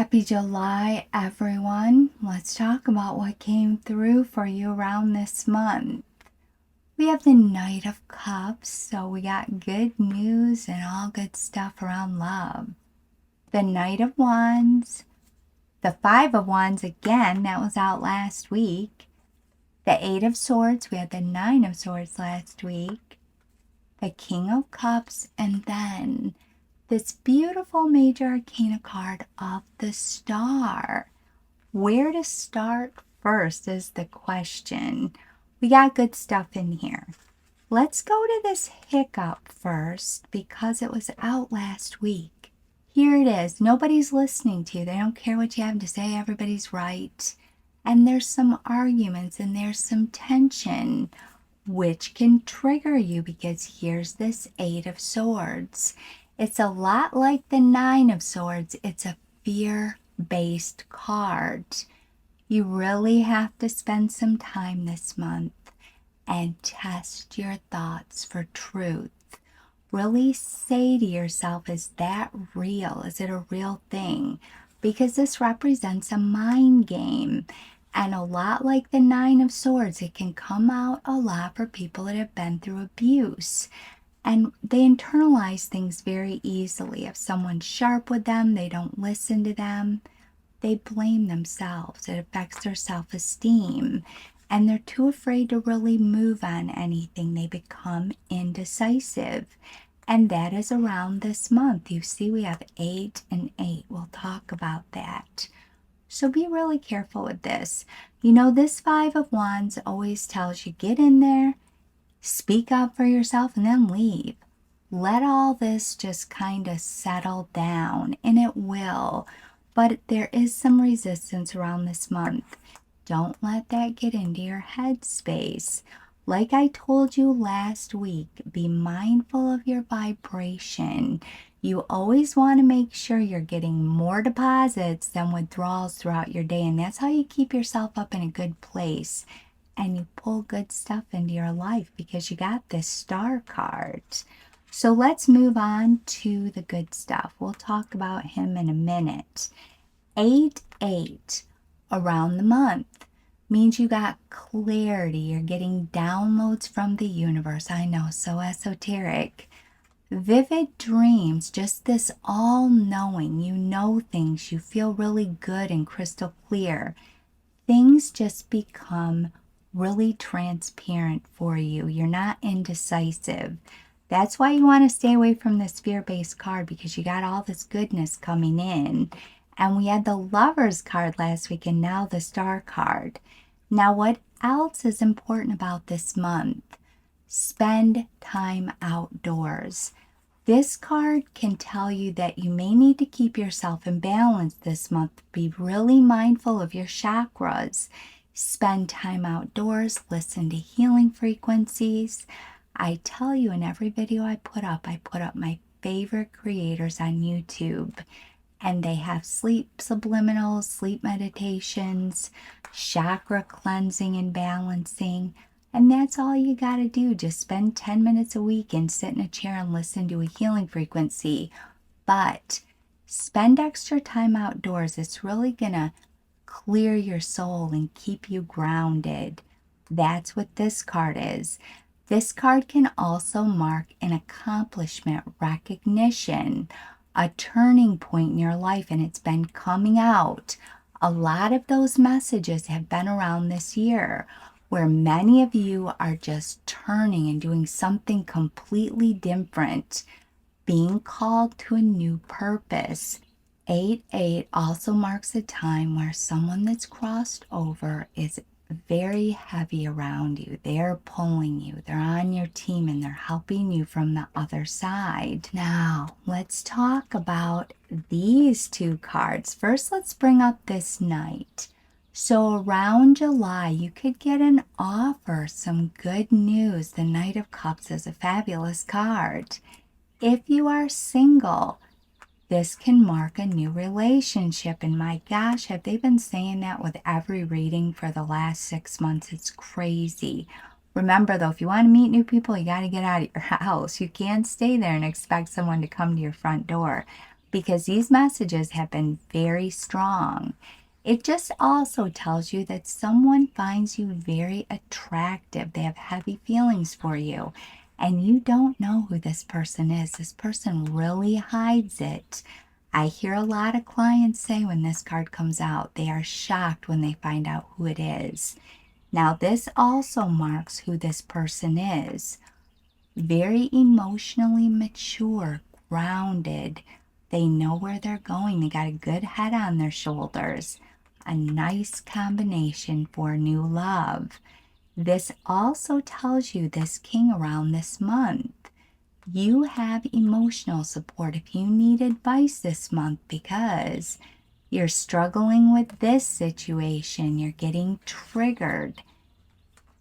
Happy July, everyone. Let's talk about what came through for you around this month. We have the Knight of Cups, so we got good news and all good stuff around love. The Knight of Wands, the Five of Wands again, that was out last week. The Eight of Swords, we had the Nine of Swords last week. The King of Cups, and then this beautiful major arcana card of the Star. Where to start first is the question. We got good stuff in here. Let's go to this hiccup first because it was out last week. Here it is. Nobody's listening to you. They don't care what you have to say. Everybody's right. And there's some arguments and there's some tension, which can trigger you because here's this Eight of Swords. It's a lot like the Nine of Swords. It's a fear-based card. You really have to spend some time this month and test your thoughts for truth. Really say to yourself, is that real? Is it a real thing? Because this represents a mind game. And a lot like the Nine of Swords, it can come out a lot for people that have been through abuse. And they internalize things very easily. If someone's sharp with them, they don't listen to them, they blame themselves. It affects their self-esteem. And they're too afraid to really move on anything. They become indecisive. And that is around this month. You see, we have 8 and 8. We'll talk about that. So be really careful with this. You know, this Five of Wands always tells you, get in there, speak up for yourself, and then leave. Let all this just kind of settle down, and it will. But there is some resistance around this month. Don't let that get into your headspace. Like I told you last week, be mindful of your vibration. You always want to make sure you're getting more deposits than withdrawals throughout your day, and that's how you keep yourself up in a good place. And you pull good stuff into your life because you got this Star card. So let's move on to the good stuff. We'll talk about him in a minute. 8-8 around the month means you got clarity. You're getting downloads from the universe. I know, so esoteric. Vivid dreams, just this all-knowing. You know things. You feel really good and crystal clear. Things just become really transparent for you. You're not indecisive. That's why you want to stay away from this fear-based card, because you got all this goodness coming in. And we had the Lovers card last week and now the Star card. Now, what else is important about this month? Spend time outdoors. This card can tell you that you may need to keep yourself in balance this month. Be really mindful of your chakras. Spend time outdoors, listen to healing frequencies. I tell you in every video I put up my favorite creators on YouTube. And they have sleep subliminals, sleep meditations, chakra cleansing and balancing. And that's all you got to do. Just spend 10 minutes a week and sit in a chair and listen to a healing frequency. But spend extra time outdoors. It's really going to clear your soul and keep you grounded. That's what this card is. This card can also mark an accomplishment, recognition, a turning point in your life, and it's been coming out. A lot of those messages have been around this year where many of you are just turning and doing something completely different, being called to a new purpose. 8-8 also marks a time where someone that's crossed over is very heavy around you. They're pulling you. They're on your team and they're helping you from the other side. Now, let's talk about these two cards. First, let's bring up this Knight. So around July, you could get an offer, some good news. The Knight of Cups is a fabulous card. If you are single, this can mark a new relationship. And my gosh, have they been saying that with every reading for the last 6 months? It's crazy. Remember, though, if you want to meet new people, you got to get out of your house. You can't stay there and expect someone to come to your front door. because these messages have been very strong. It just also tells you that someone finds you very attractive. They have heavy feelings for you, and you don't know who this person is. This person really hides it. I hear a lot of clients say when this card comes out, they are shocked when they find out who it is. Now, this also marks who this person is. Very emotionally mature, grounded. They know where they're going. They got a good head on their shoulders. A nice combination for new love. This also tells you this king around this month. You have emotional support if you need advice this month because you're struggling with this situation. You're getting triggered.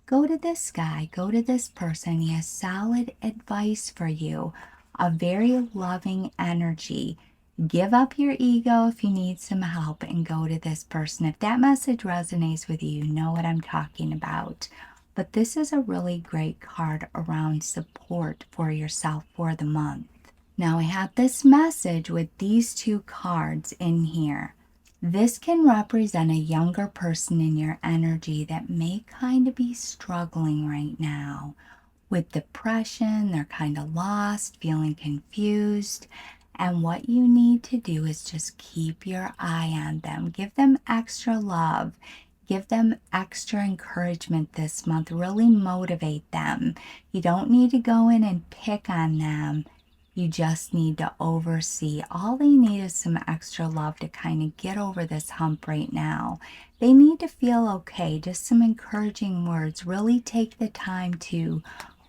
Go to this guy, go to this person. He has solid advice for you, a very loving energy. Give up your ego if you need some help and go to this person. If that message resonates with you, you know what I'm talking about. But this is a really great card around support for yourself for the month. Now I have this message with these two cards in here. This can represent a younger person in your energy that may kind of be struggling right now with depression. They're kind of lost, feeling confused. And what you need to do is just keep your eye on them. Give them extra love. Give them extra encouragement this month. Really motivate them. You don't need to go in and pick on them. You just need to oversee. All they need is some extra love to kind of get over this hump right now. They need to feel okay. Just some encouraging words. Really take the time to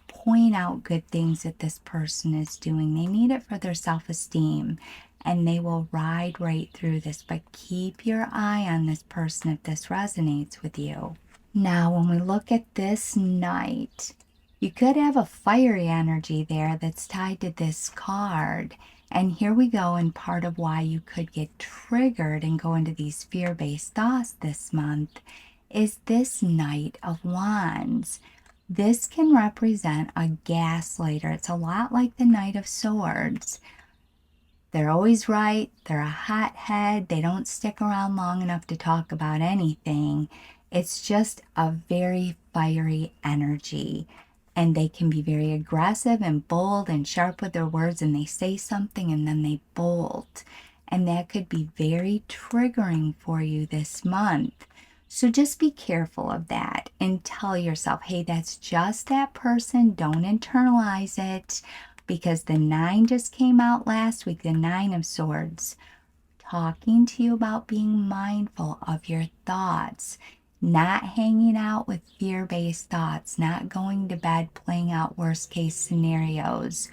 point out good things that this person is doing. They need it for their self-esteem, and they will ride right through this. But keep your eye on this person if this resonates with you. Now, when we look at this Knight, you could have a fiery energy there that's tied to this card. And here we go, and part of why you could get triggered and go into these fear-based thoughts this month is this Knight of Wands. This can represent a gaslighter. It's a lot like the Knight of Swords. They're always right. They're a hothead. They don't stick around long enough to talk about anything. It's just a very fiery energy. And they can be very aggressive and bold and sharp with their words, and they say something and then they bolt. And that could be very triggering for you this month. So just be careful of that and tell yourself, hey, that's just that person. Don't internalize it, because the 9 just came out last week, the 9 of Swords, talking to you about being mindful of your thoughts, not hanging out with fear-based thoughts, not going to bed playing out worst-case scenarios.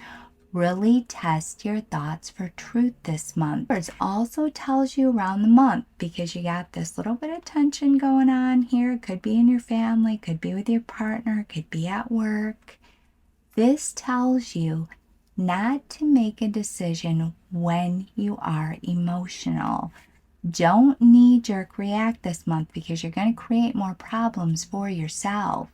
Really test your thoughts for truth this month. It also tells you around the month, because you got this little bit of tension going on here. It could be in your family, could be with your partner, could be at work. This tells you not to make a decision when you are emotional. Don't knee-jerk react this month, because you're going to create more problems for yourself.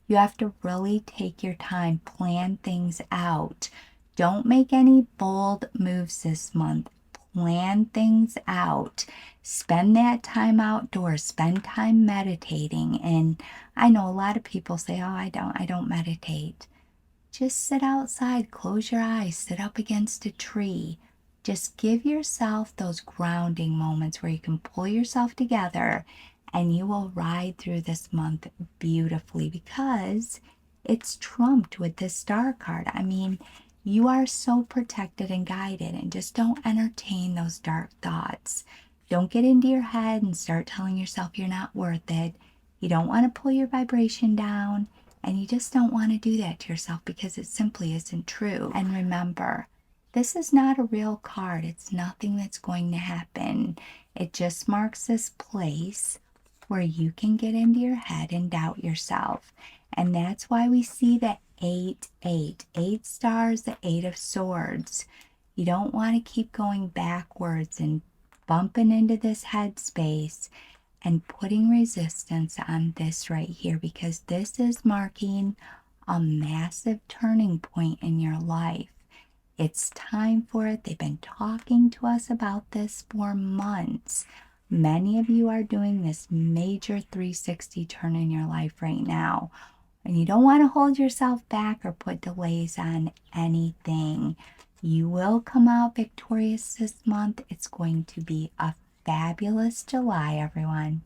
You have to really take your time, plan things out. Don't make any bold moves this month. Plan things out. Spend that time outdoors. Spend time meditating. And I know a lot of people say, oh, I don't meditate. Just sit outside, close your eyes, sit up against a tree. Just give yourself those grounding moments where you can pull yourself together, and you will ride through this month beautifully, because it's trumped with this Star card. I mean, you are so protected and guided, and just don't entertain those dark thoughts. Don't get into your head and start telling yourself you're not worth it. You don't want to pull your vibration down, and you just don't want to do that to yourself, because it simply isn't true. And remember, this is not a real card. It's nothing that's going to happen. It just marks this place where you can get into your head and doubt yourself. And that's why we see the 8 stars, the 8 of Swords. You don't want to keep going backwards and bumping into this headspace and putting resistance on this right here, because this is marking a massive turning point in your life. It's time for it. They've been talking to us about this for months. Many of you are doing this major 360 turn in your life right now. And you don't want to hold yourself back or put delays on anything. You will come out victorious this month. It's going to be a fabulous July, everyone.